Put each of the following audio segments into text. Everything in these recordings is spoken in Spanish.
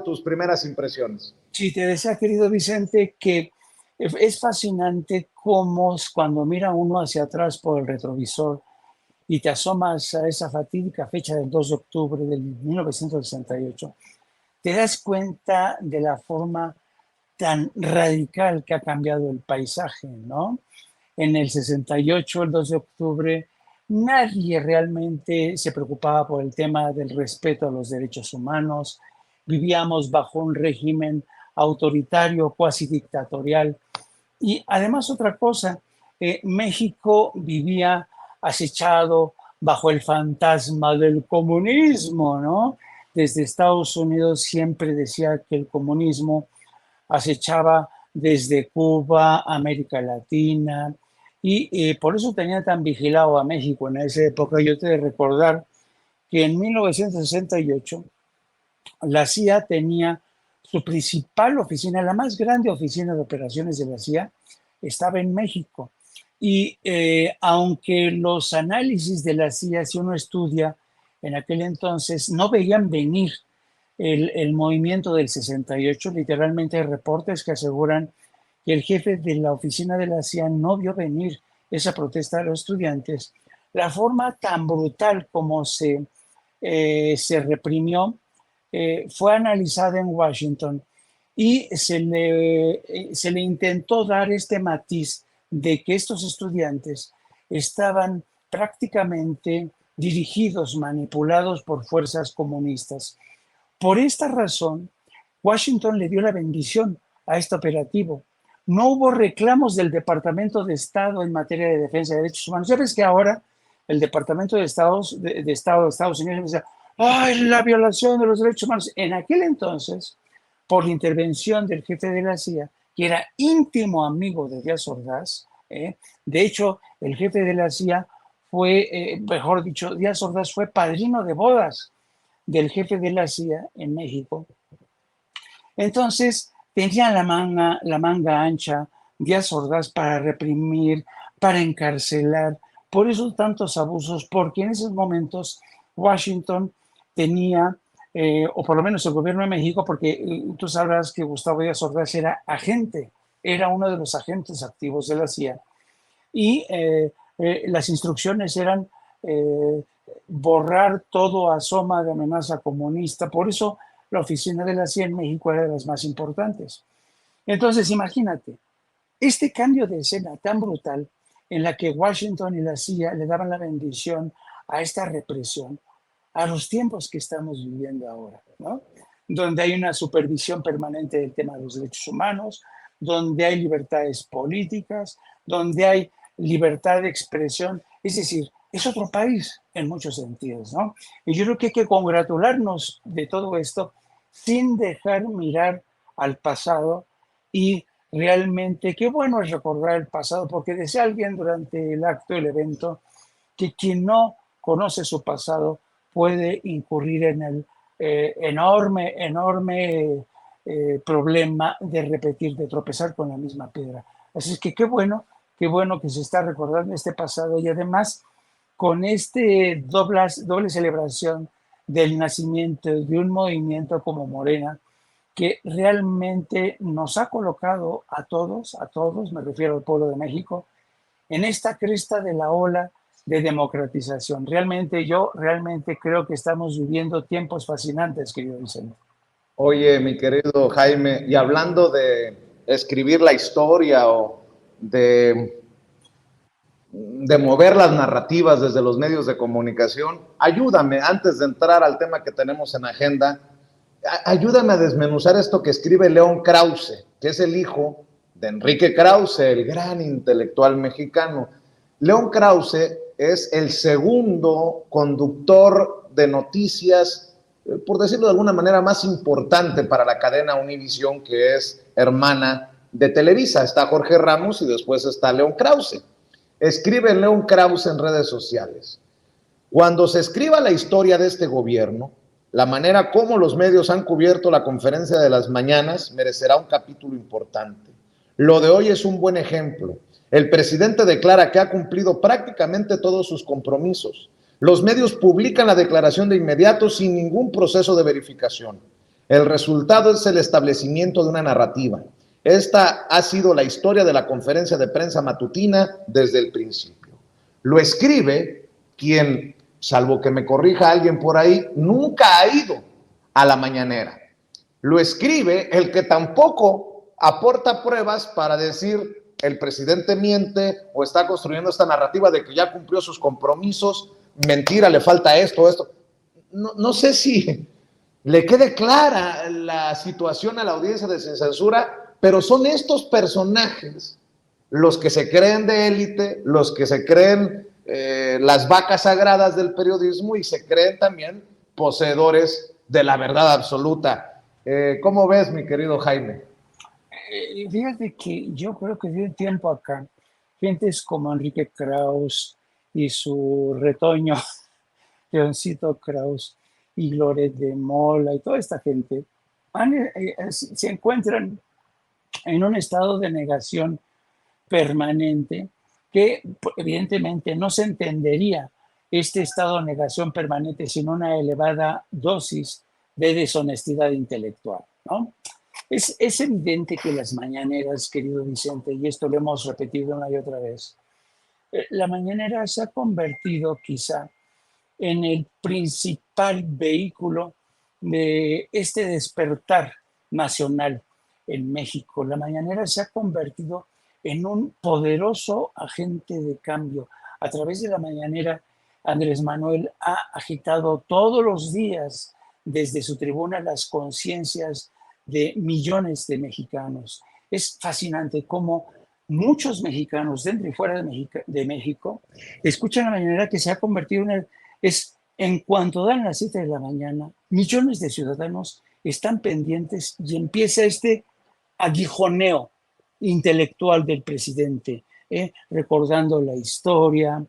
tus primeras impresiones. Sí, te decía, querido Vicente, que es fascinante cómo cuando mira uno hacia atrás por el retrovisor y te asomas a esa fatídica fecha del 2 de octubre del 1968, te das cuenta de la forma tan radical que ha cambiado el paisaje, ¿no? En el 68, el 2 de octubre, nadie realmente se preocupaba por el tema del respeto a los derechos humanos. Vivíamos bajo un régimen autoritario, cuasi dictatorial. Y además otra cosa, México vivía acechado bajo el fantasma del comunismo, ¿no? Desde Estados Unidos siempre decía que el comunismo acechaba desde Cuba, América Latina, y por eso tenía tan vigilado a México en esa época. Yo te he de recordar que en 1968 la CIA tenía su principal oficina, la más grande oficina de operaciones de la CIA, estaba en México. Y aunque los análisis de la CIA, si uno estudia en aquel entonces, no veían venir el movimiento del 68, literalmente hay reportes que aseguran que el jefe de la oficina de la CIA no vio venir esa protesta de los estudiantes. La forma tan brutal como se reprimió fue analizada en Washington y se le intentó dar este matiz de que estos estudiantes estaban prácticamente dirigidos, manipulados por fuerzas comunistas. Por esta razón, Washington le dio la bendición a este operativo. No hubo reclamos del Departamento de Estado en materia de defensa de derechos humanos. Ya ves que ahora el Departamento de Estado de Estados Unidos dice, ¡ay, la violación de los derechos humanos! En aquel entonces, por la intervención del jefe de la CIA, que era íntimo amigo de Díaz Ordaz, de hecho, el jefe de la CIA fue, mejor dicho, Díaz Ordaz fue padrino de bodas del jefe de la CIA en México. Entonces, tenía la manga ancha Díaz Ordaz para reprimir, para encarcelar. Por eso tantos abusos, porque en esos momentos Washington tenía, o por lo menos el gobierno de México, porque tú sabrás que Gustavo Díaz Ordaz era agente, era uno de los agentes activos de la CIA. Y las instrucciones eran borrar todo asoma de amenaza comunista. Por eso la oficina de la CIA en México era de las más importantes. Entonces, imagínate, este cambio de escena tan brutal en la que Washington y la CIA le daban la bendición a esta represión, a los tiempos que estamos viviendo ahora, ¿no? Donde hay una supervisión permanente del tema de los derechos humanos, donde hay libertades políticas, donde hay libertad de expresión. Es decir, es otro país en muchos sentidos, ¿no? Y yo creo que hay que congratularnos de todo esto sin dejar mirar al pasado y realmente qué bueno es recordar el pasado, porque decía alguien durante el acto, el evento, que quien no conoce su pasado puede incurrir en el enorme problema de repetir, de tropezar con la misma piedra. Así es que qué bueno que se está recordando este pasado y además con este doble celebración del nacimiento de un movimiento como Morena, que realmente nos ha colocado a todos, me refiero al pueblo de México, en esta cresta de la ola de democratización. Yo realmente creo que estamos viviendo tiempos fascinantes, querido Vicente. Oye, mi querido Jaime, y hablando de escribir la historia o de mover las narrativas desde los medios de comunicación, ayúdame, antes de entrar al tema que tenemos en agenda, ayúdame a desmenuzar esto que escribe León Krause, que es el hijo de Enrique Krause, el gran intelectual mexicano. León Krause es el segundo conductor de noticias, por decirlo de alguna manera, más importante para la cadena Univisión, que es hermana de Televisa. Está Jorge Ramos y después está León Krause. Escribe León Krause en redes sociales: cuando se escriba la historia de este gobierno, la manera como los medios han cubierto la conferencia de las mañanas merecerá un capítulo importante. Lo de hoy es un buen ejemplo. El presidente declara que ha cumplido prácticamente todos sus compromisos. Los medios publican la declaración de inmediato sin ningún proceso de verificación. El resultado es el establecimiento de una narrativa. Esta ha sido la historia de la conferencia de prensa matutina desde el principio. Lo escribe quien, salvo que me corrija alguien por ahí, nunca ha ido a la mañanera. Lo escribe el que tampoco aporta pruebas para decir el presidente miente o está construyendo esta narrativa de que ya cumplió sus compromisos, mentira, le falta esto. No sé si le quede clara la situación a la audiencia de Sin Censura, pero son estos personajes los que se creen de élite, los que se creen las vacas sagradas del periodismo y se creen también poseedores de la verdad absoluta. ¿Cómo ves, mi querido Jaime? Fíjate que yo creo que de un tiempo acá, gentes como Enrique Krauss y su retoño, Leoncito Krauss y Loret de Mola y toda esta gente, se encuentran en un estado de negación permanente que evidentemente no se entendería este estado de negación permanente sin una elevada dosis de deshonestidad intelectual, ¿no? Es evidente que las mañaneras, querido Vicente, y esto lo hemos repetido una y otra vez, la mañanera se ha convertido quizá en el principal vehículo de este despertar nacional en México. La mañanera se ha convertido en un poderoso agente de cambio. A través de la mañanera, Andrés Manuel ha agitado todos los días desde su tribuna las conciencias de millones de mexicanos. Es fascinante cómo muchos mexicanos dentro y fuera de México escuchan la mañanera que se ha convertido en cuanto dan las 7 de la mañana, millones de ciudadanos están pendientes y empieza este aguijoneo intelectual del presidente, recordando la historia,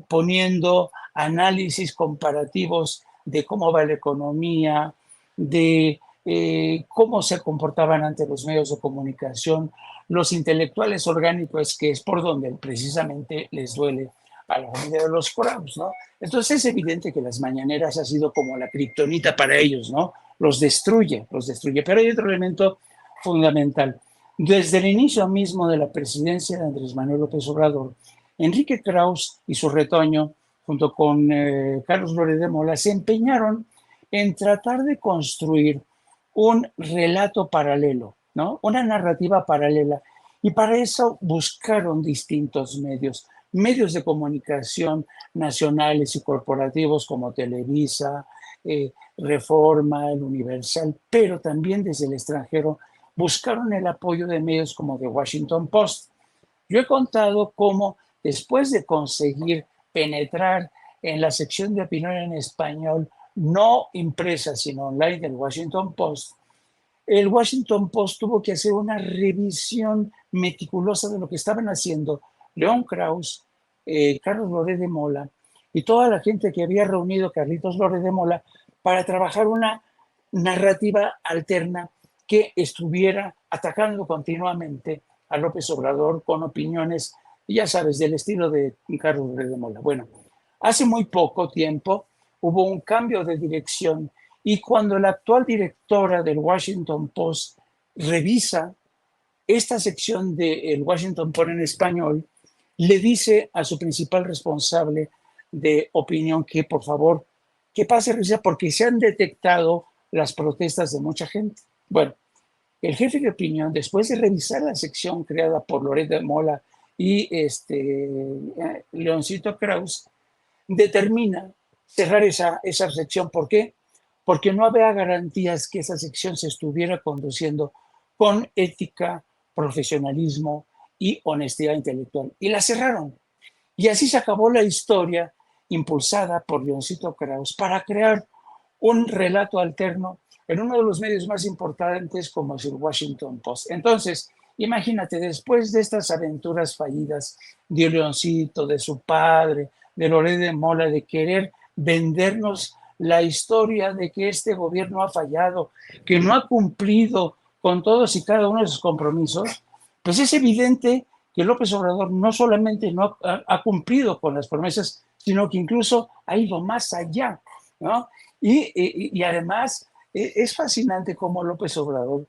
poniendo análisis comparativos de cómo va la economía, de cómo se comportaban ante los medios de comunicación, los intelectuales orgánicos, que es por donde precisamente les duele a la familia de los Krauss, ¿no? Entonces es evidente que las mañaneras ha sido como la kriptonita para ellos, ¿no? Los destruye. Pero hay otro elemento fundamental. Desde el inicio mismo de la presidencia de Andrés Manuel López Obrador, Enrique Krauss y su retoño, junto con Carlos Loret de Mola, se empeñaron en tratar de construir un relato paralelo, ¿no? Una narrativa paralela. Y para eso buscaron distintos medios de comunicación nacionales y corporativos como Televisa, Reforma, el Universal, pero también desde el extranjero buscaron el apoyo de medios como The Washington Post. Yo he contado cómo después de conseguir penetrar en la sección de opinión en español, no impresa sino online del Washington Post, el Washington Post tuvo que hacer una revisión meticulosa de lo que estaban haciendo León Krauss, Carlos Loret de Mola y toda la gente que había reunido Carlitos Loret de Mola para trabajar una narrativa alterna que estuviera atacando continuamente a López Obrador con opiniones, ya sabes, del estilo de Carlos Loret de Mola. Bueno, hace muy poco tiempo hubo un cambio de dirección y cuando la actual directora del Washington Post revisa esta sección del Washington Post en español, le dice a su principal responsable de opinión que por favor, que pase revisa porque se han detectado las protestas de mucha gente. Bueno, el jefe de opinión, después de revisar la sección creada por Loret de Mola y Leoncito Krauss, determina cerrar esa sección. ¿Por qué? Porque no había garantías que esa sección se estuviera conduciendo con ética, profesionalismo y honestidad intelectual. Y la cerraron. Y así se acabó la historia impulsada por Leoncito Krauss para crear un relato alterno en uno de los medios más importantes como es el Washington Post. Entonces, imagínate, después de estas aventuras fallidas de Leoncito, de su padre, de Loret de Mola, de querer vendernos la historia de que este gobierno ha fallado, que no ha cumplido con todos y cada uno de sus compromisos, pues es evidente que López Obrador no solamente no ha cumplido con las promesas, sino que incluso ha ido más allá, ¿no? Y además Es fascinante cómo López Obrador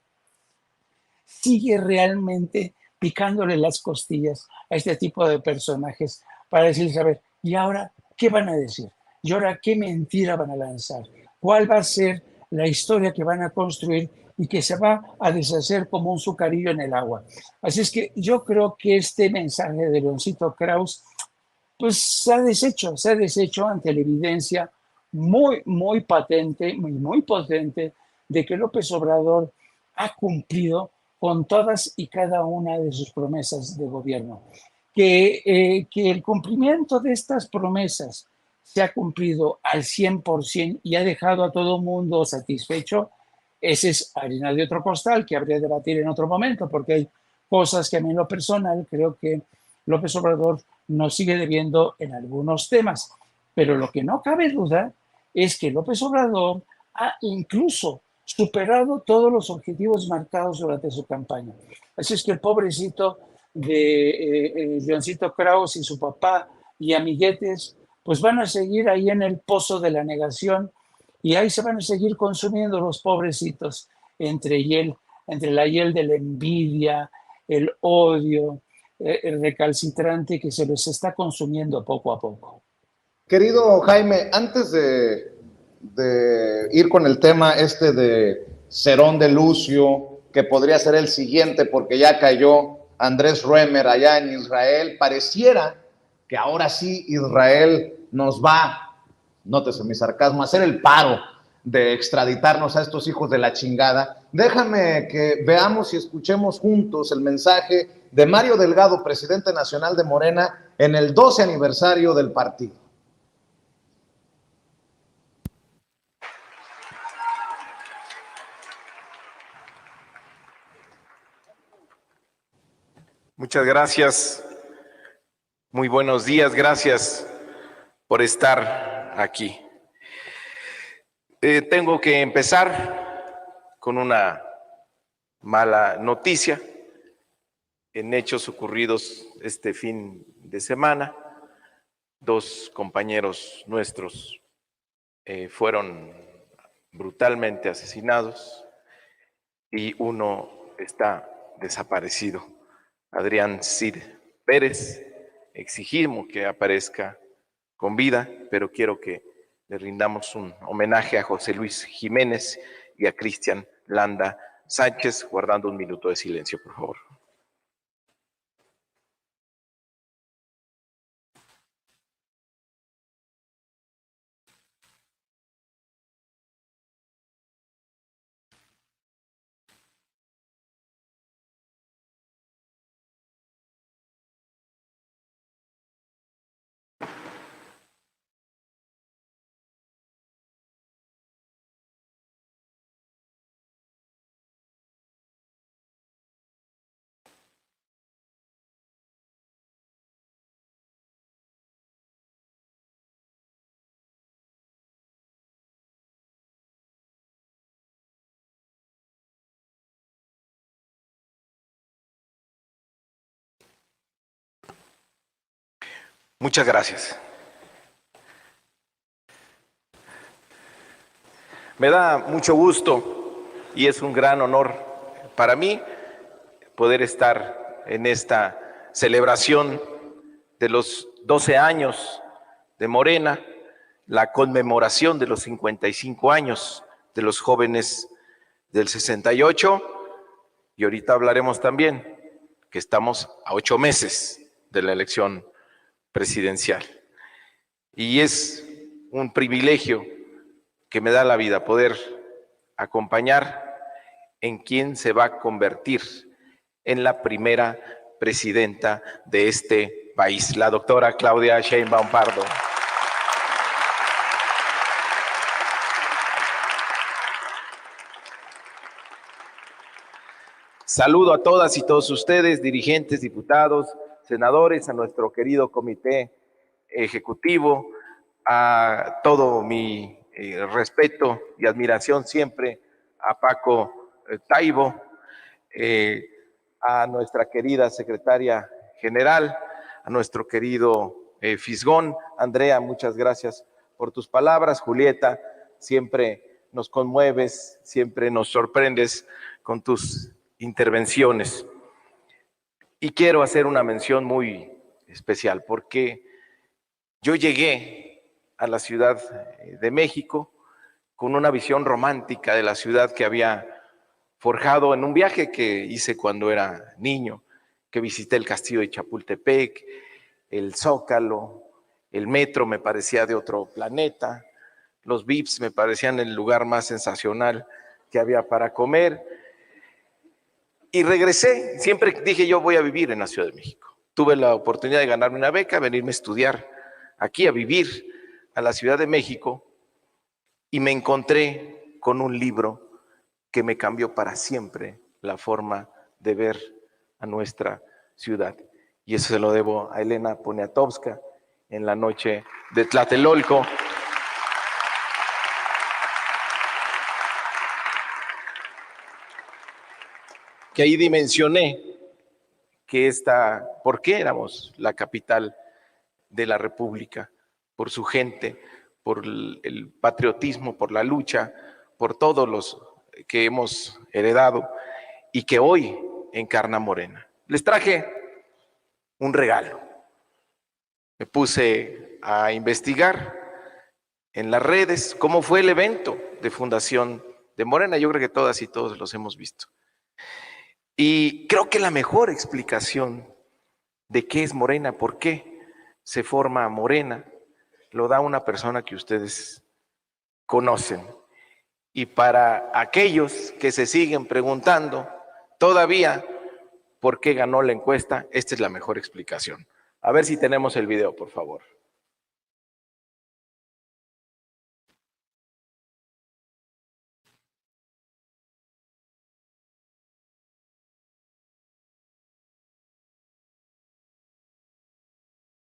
sigue realmente picándole las costillas a este tipo de personajes para decirles, a ver, ¿y ahora qué van a decir? ¿Y ahora qué mentira van a lanzar? ¿Cuál va a ser la historia que van a construir y que se va a deshacer como un sucarillo en el agua? Así es que yo creo que este mensaje de Leoncito Krauss pues se ha deshecho ante la evidencia muy patente, muy potente de que López Obrador ha cumplido con todas y cada una de sus promesas de gobierno. Que el cumplimiento de estas promesas se ha cumplido al 100% y ha dejado a todo mundo satisfecho, ese es harina de otro costal que habría de debatir en otro momento, porque hay cosas que a mí en lo personal creo que López Obrador nos sigue debiendo en algunos temas. Pero lo que no cabe duda es que López Obrador ha incluso superado todos los objetivos marcados durante su campaña. Así es que el pobrecito de Leoncito Krauss y su papá y amiguetes, pues van a seguir ahí en el pozo de la negación y ahí se van a seguir consumiendo los pobrecitos entre la hiel de la envidia, el odio, el recalcitrante que se los está consumiendo poco a poco. Querido Jaime, antes de ir con el tema este de Cerón de Lucio, que podría ser el siguiente porque ya cayó Andrés Roemer allá en Israel, pareciera que ahora sí Israel nos va, nótese mi sarcasmo, a hacer el paro de extraditarnos a estos hijos de la chingada. Déjame que veamos y escuchemos juntos el mensaje de Mario Delgado, presidente nacional de Morena, en el 12 aniversario del partido. Muchas gracias. Muy buenos días. Gracias por estar aquí. Tengo que empezar con una mala noticia. En hechos ocurridos este fin de semana, 2 compañeros nuestros fueron brutalmente asesinados y uno está desaparecido. Adrián Cid Pérez, exigimos que aparezca con vida, pero quiero que le rindamos un homenaje a José Luis Jiménez y a Cristian Landa Sánchez, guardando un minuto de silencio, por favor. Muchas gracias. Me da mucho gusto y es un gran honor para mí poder estar en esta celebración de los 12 años de Morena, la conmemoración de los 55 años de los jóvenes del 68, y ahorita hablaremos también que estamos a 8 meses de la elección presidencial. Y es un privilegio que me da la vida poder acompañar en quien se va a convertir en la primera presidenta de este país, la doctora Claudia Sheinbaum Pardo. Saludo a todas y todos ustedes, dirigentes, diputados, senadores, a nuestro querido comité ejecutivo, a todo mi respeto y admiración siempre a Paco Taibo, a nuestra querida secretaria general, a nuestro querido Fisgón. Andrea, muchas gracias por tus palabras. Julieta, siempre nos conmueves, siempre nos sorprendes con tus intervenciones. Y quiero hacer una mención muy especial porque yo llegué a la Ciudad de México con una visión romántica de la ciudad que había forjado en un viaje que hice cuando era niño, que visité el castillo de Chapultepec, el Zócalo, el metro me parecía de otro planeta, los VIPs me parecían el lugar más sensacional que había para comer. Y regresé, siempre dije yo voy a vivir en la Ciudad de México. Tuve la oportunidad de ganarme una beca, venirme a estudiar aquí, a vivir a la Ciudad de México, y me encontré con un libro que me cambió para siempre la forma de ver a nuestra ciudad. Y eso se lo debo a Elena Poniatowska en la noche de Tlatelolco. Que ahí dimensioné que ¿por qué éramos la capital de la República? Por su gente, por el patriotismo, por la lucha, por todos los que hemos heredado y que hoy encarna Morena. Les traje un regalo. Me puse a investigar en las redes cómo fue el evento de fundación de Morena. Yo creo que todas y todos los hemos visto. Y creo que la mejor explicación de qué es Morena, por qué se forma Morena, lo da una persona que ustedes conocen. Y para aquellos que se siguen preguntando todavía por qué ganó la encuesta, esta es la mejor explicación. A ver si tenemos el video, por favor.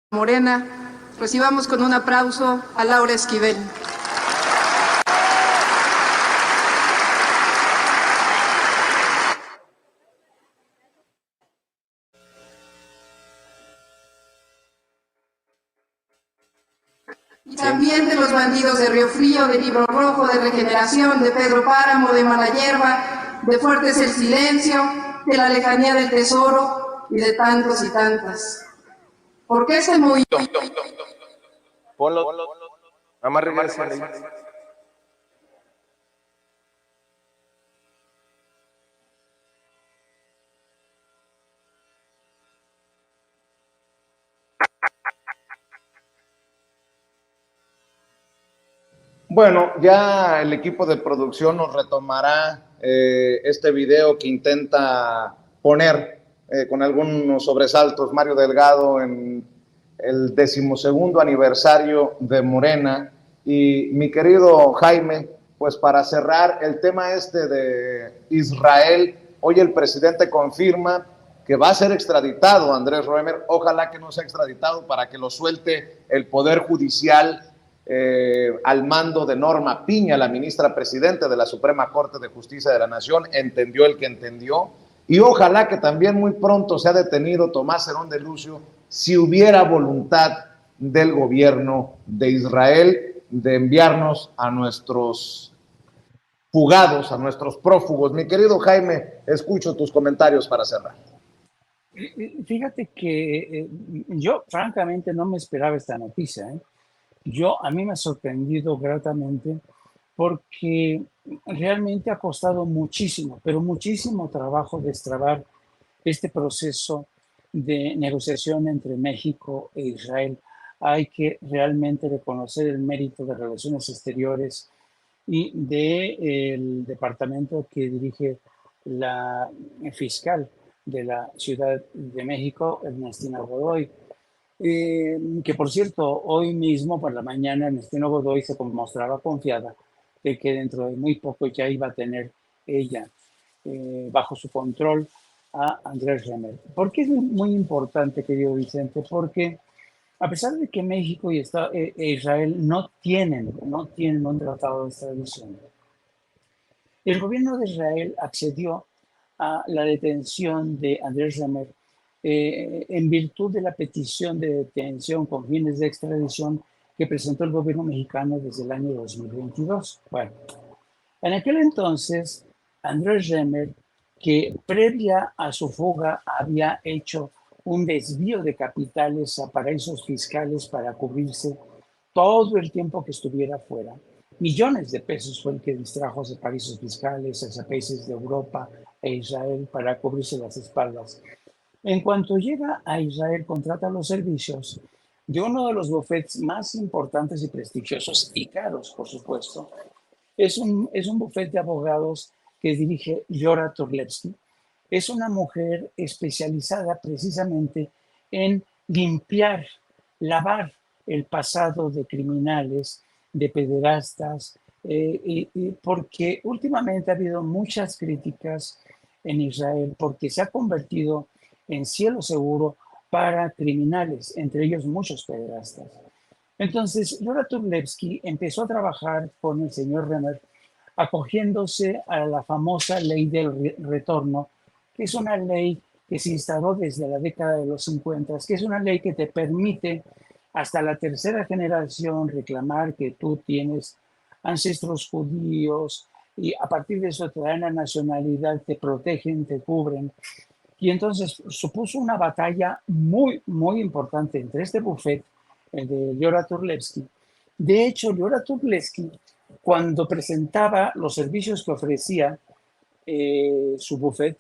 Morena, recibamos con un aplauso a Laura Esquivel. Y también de los bandidos de Río Frío, de Libro Rojo, de Regeneración, de Pedro Páramo, de Mala Hierba, de Fuertes el Silencio, de La Lejanía del Tesoro y de tantos y tantas. ¿Por qué ese movimiento? Ponlo. Mamá, regresa. Bueno, ya el equipo de producción nos retomará este video que intenta poner con algunos sobresaltos Mario Delgado en el 12º aniversario de Morena. Y mi querido Jaime, pues para cerrar el tema de Israel, hoy el presidente confirma que va a ser extraditado Andrés Roemer. Ojalá que no sea extraditado para que lo suelte el Poder Judicial al mando de Norma Piña, la ministra presidente de la Suprema Corte de Justicia de la Nación. Entendió el que entendió, y ojalá que también muy pronto sea detenido Tomás Herón de Lucio, si hubiera voluntad del gobierno de Israel de enviarnos a nuestros fugados, a nuestros prófugos. Mi querido Jaime, escucho tus comentarios para cerrar. Fíjate que yo francamente no me esperaba esta noticia, ¿eh? A mí me ha sorprendido gratamente porque realmente ha costado muchísimo, pero muchísimo trabajo destrabar este proceso de negociación entre México e Israel. Hay que realmente reconocer el mérito de Relaciones Exteriores y del departamento que dirige la fiscal de la Ciudad de México, Ernestina Godoy. Que por cierto, hoy mismo por la mañana Ernestina Godoy se mostraba confiada de que dentro de muy poco ya iba a tener ella bajo su control a Andrés Roemer. ¿Por qué es muy importante, querido Vicente? Porque a pesar de que México y Israel no tienen un tratado de extradición, el gobierno de Israel accedió a la detención de Andrés Roemer en virtud de la petición de detención con fines de extradición que presentó el gobierno mexicano desde el año 2022. Bueno, En aquel entonces, Andrés Remer, que previa a su fuga había hecho un desvío de capitales a paraísos fiscales para cubrirse todo el tiempo que estuviera fuera. Millones de pesos fue el que distrajo a paraísos fiscales, a países de Europa e Israel para cubrirse las espaldas. En cuanto llega a Israel, contrata los servicios de uno de los bufetes más importantes y prestigiosos y caros, por supuesto. Es un bufete de abogados que dirige Yora Turlevsky. Es una mujer especializada precisamente en limpiar, lavar el pasado de criminales, de pederastas, porque últimamente ha habido muchas críticas en Israel porque se ha convertido en cielo seguro para criminales, entre ellos muchos pederastas. Entonces, Yora Turlevsky empezó a trabajar con el señor Remer, acogiéndose a la famosa ley del retorno, que es una ley que se instaló desde la década de los 50, que es una ley que te permite hasta la tercera generación reclamar que tú tienes ancestros judíos y a partir de eso te dan la nacionalidad, te protegen, te cubren. Y entonces supuso una batalla muy, muy importante entre este buffet, el de Yora Turlevsky. De hecho, Yora Turlevsky, cuando presentaba los servicios que ofrecía su buffet,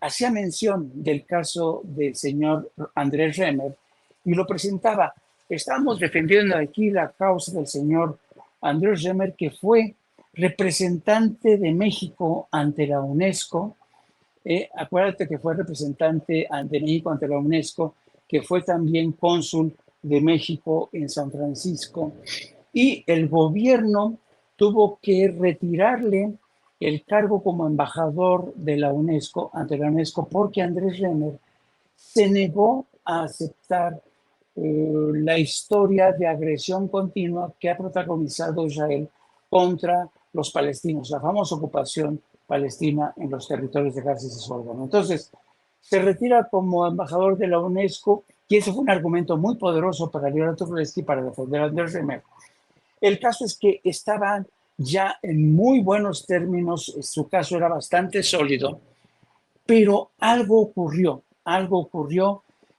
hacía mención del caso del señor Andrés Remer y lo presentaba. Estamos defendiendo aquí la causa del señor Andrés Remer, que fue representante de México ante la UNESCO. Acuérdate que fue representante de México ante la UNESCO, que fue también cónsul de México en San Francisco. Y el gobierno tuvo que retirarle el cargo como embajador de la UNESCO ante la UNESCO porque Andrés Remer se negó a aceptar la historia de agresión continua que ha protagonizado Israel contra los palestinos, la famosa ocupación palestina en los territorios de Gaza y Cisjordania. Entonces, se retira como embajador de la UNESCO y ese fue un argumento muy poderoso para Yora Turlevsky para defender a Andrés Remer. El caso es que estaban ya en muy buenos términos, su caso era bastante sólido, pero algo ocurrió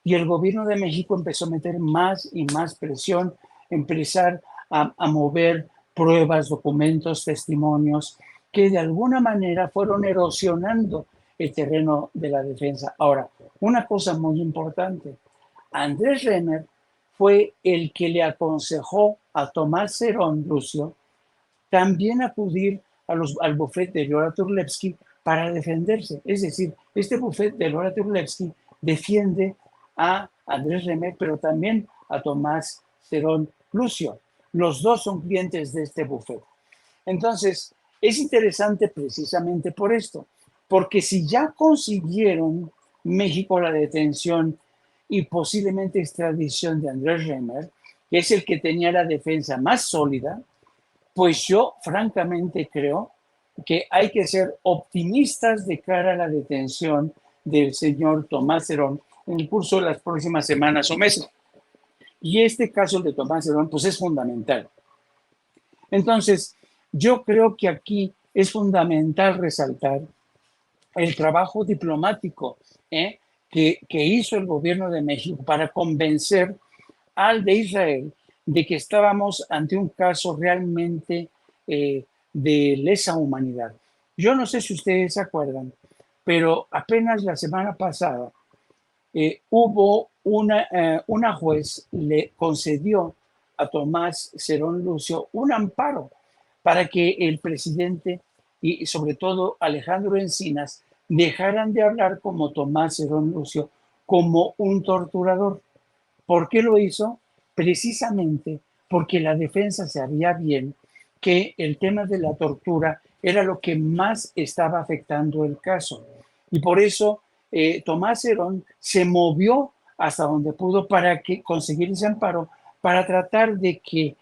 y el gobierno de México empezó a meter más y más presión, empezar a mover pruebas, documentos, testimonios, que de alguna manera fueron erosionando el terreno de la defensa. Ahora, una cosa muy importante, Andrés Remer fue el que le aconsejó a Tomás Cerón Lucio también acudir al bufete de Yora Turlevsky para defenderse. Es decir, este bufete de Yora Turlevsky defiende a Andrés Remer, pero también a Tomás Cerón Lucio. Los dos son clientes de este bufete. Entonces, es interesante precisamente por esto, porque si ya consiguieron México la detención y posiblemente extradición de Andrés Remer, que es el que tenía la defensa más sólida, pues yo francamente creo que hay que ser optimistas de cara a la detención del señor Tomás Cerón en el curso de las próximas semanas o meses. Y este caso de Tomás Cerón, pues es fundamental. Entonces, yo creo que aquí es fundamental resaltar el trabajo diplomático que hizo el gobierno de México para convencer al de Israel de que estábamos ante un caso realmente de lesa humanidad. Yo no sé si ustedes se acuerdan, pero apenas la semana pasada hubo una juez le concedió a Tomás Cerón Lucio un amparo para que el presidente y sobre todo Alejandro Encinas dejaran de hablar como Tomás Cerón Lucio como un torturador. ¿Por qué lo hizo? Precisamente porque la defensa sabía bien que el tema de la tortura era lo que más estaba afectando el caso. Y por eso Tomás Cerón se movió hasta donde pudo para conseguir ese amparo, para tratar de que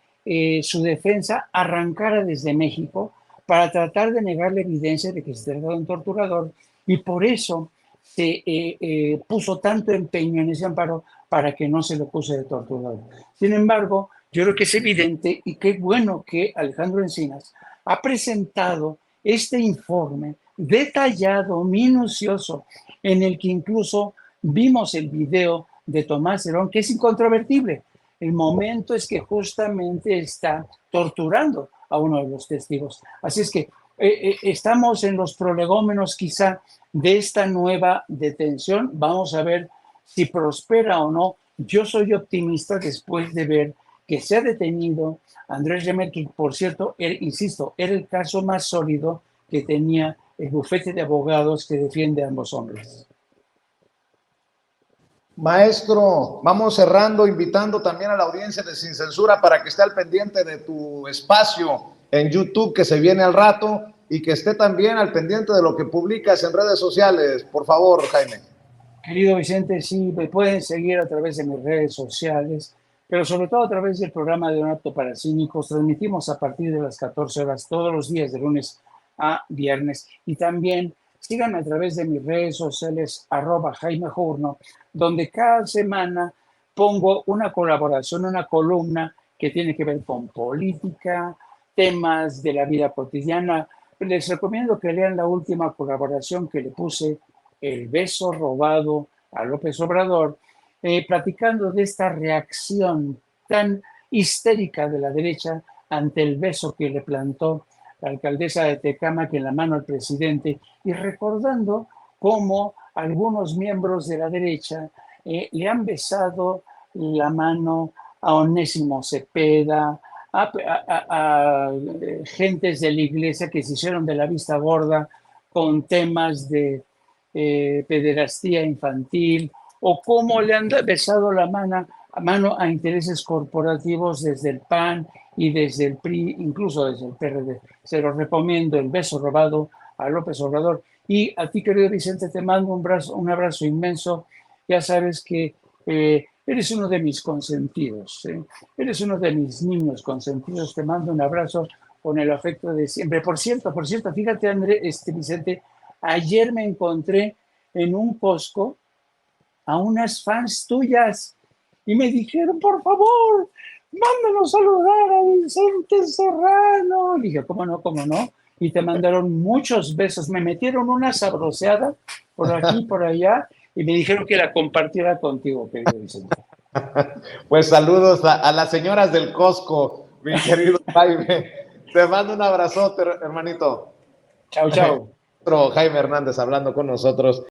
su defensa arrancara desde México, para tratar de negar la evidencia de que se trataba de un torturador. Y por eso se puso tanto empeño en ese amparo para que no se le acuse de torturador. Sin embargo, yo creo que es evidente y qué bueno que Alejandro Encinas ha presentado este informe detallado, minucioso, en el que incluso vimos el video de Tomás Herón, que es incontrovertible. El momento es que justamente está torturando a uno de los testigos. Así es que estamos en los prolegómenos quizá de esta nueva detención. Vamos a ver si prospera o no. Yo soy optimista después de ver que se ha detenido Andrés Remer, que por cierto, insisto, era el caso más sólido que tenía el bufete de abogados que defiende a ambos hombres. Maestro, vamos cerrando, invitando también a la audiencia de Sin Censura para que esté al pendiente de tu espacio en YouTube que se viene al rato y que esté también al pendiente de lo que publicas en redes sociales. Por favor, Jaime. Querido Vicente, sí, me pueden seguir a través de mis redes sociales, pero sobre todo a través del programa de Un Apto para Cínicos. Transmitimos a partir de las 14 horas todos los días, de lunes a viernes. Y también síganme a través de mis redes sociales, @Jaime Journo, donde cada semana pongo una colaboración, una columna que tiene que ver con política, temas de la vida cotidiana. Les recomiendo que lean la última colaboración que le puse, El beso robado a López Obrador, platicando de esta reacción tan histérica de la derecha ante el beso que le plantó la alcaldesa de Tecámac en la mano al presidente, y recordando cómo algunos miembros de la derecha le han besado la mano a Onésimo Cepeda, a gentes de la iglesia que se hicieron de la vista gorda con temas de pederastía infantil, o cómo le han besado la mano a intereses corporativos desde el PAN y desde el PRI, incluso desde el PRD. Se los recomiendo, El beso robado a López Obrador. Y a ti, querido Vicente, te mando un abrazo inmenso. Ya sabes que eres uno de mis consentidos, eres uno de mis niños consentidos. Te mando un abrazo con el afecto de siempre. Por cierto, fíjate, Vicente, ayer me encontré en un Costco a unas fans tuyas y me dijeron, por favor, mándanos saludar a Vicente Serrano. Y dije, ¿cómo no? Y te mandaron muchos besos. Me metieron una sabroseada por aquí, por allá, y me dijeron que la compartiera contigo, querido Vicente. Pues saludos a las señoras del Costco, mi querido Jaime. Te mando un abrazote, hermanito. Chao, chao. Jaime Hernández hablando con nosotros.